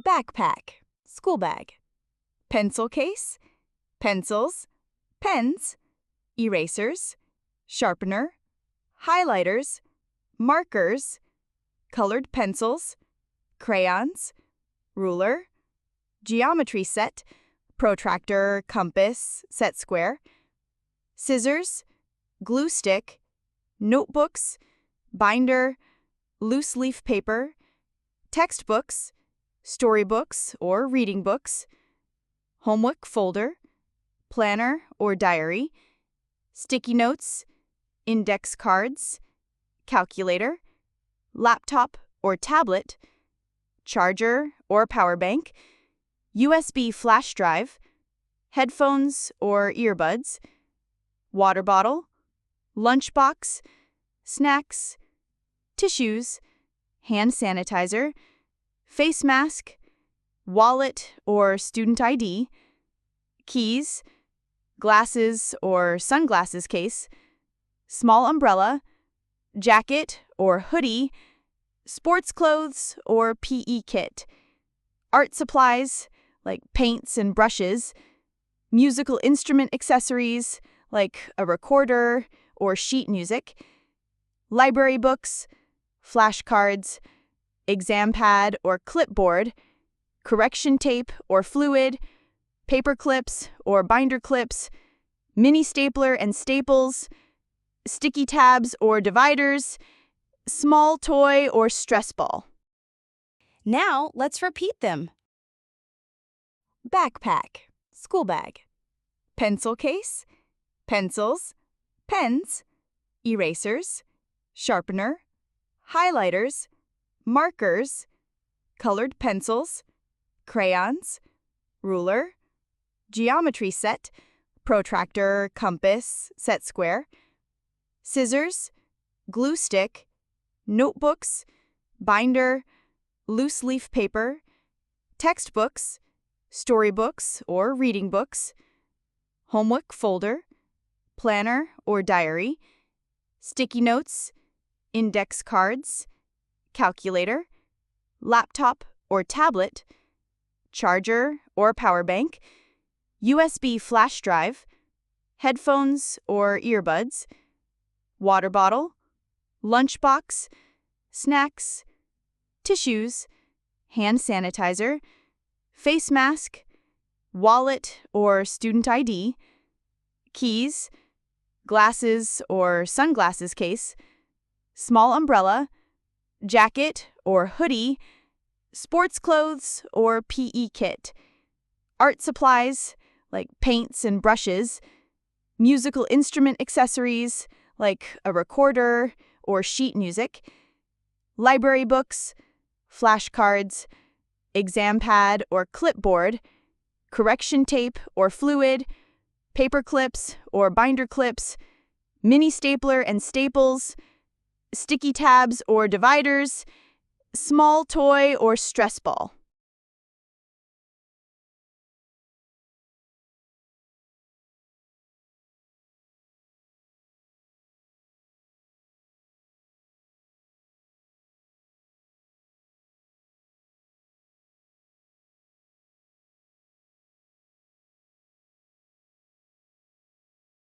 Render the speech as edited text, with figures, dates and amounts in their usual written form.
backpack, school bag, pencil case, pencils, pens, erasers, sharpener, highlighters, markers, colored pencils, crayons, ruler, geometry set, protractor, compass, set square, scissors, glue stick, notebooks, binder, loose leaf paper, textbooks, storybooks or reading books, homework folder, planner or diary, sticky notes, index cards, calculator, laptop or tablet, charger or power bank, USB flash drive, headphones or earbuds, water bottle, lunchbox, snacks, tissues, hand sanitizer, face mask, wallet or student ID, keys, glasses or sunglasses case, small umbrella, jacket or hoodie, sports clothes or PE kit, art supplies like paints and brushes, musical instrument accessories like a recorder or sheet music, library books, flashcards, exam pad or clipboard, correction tape or fluid, paper clips or binder clips, mini stapler and staples, sticky tabs or dividers, small toy or stress ball. Now let's repeat them. Backpack, school bag, pencil case, pencils, pens, erasers, sharpener, highlighters, markers, colored pencils, crayons, ruler, geometry set, protractor, compass, set square, scissors, glue stick, notebooks, binder, loose leaf paper, textbooks, storybooks or reading books, homework folder, planner or diary, sticky notes, index cards, calculator, laptop or tablet, charger or power bank, USB flash drive, headphones or earbuds, water bottle, lunchbox, snacks, tissues, hand sanitizer, face mask, wallet or student ID, keys, glasses or sunglasses case, small umbrella, jacket or hoodie, sports clothes or PE kit, art supplies like paints and brushes, musical instrument accessories like a recorder or sheet music, library books, flashcards, exam pad or clipboard, correction tape or fluid, paper clips or binder clips, mini stapler and staples, sticky tabs or dividers, small toy or stress ball.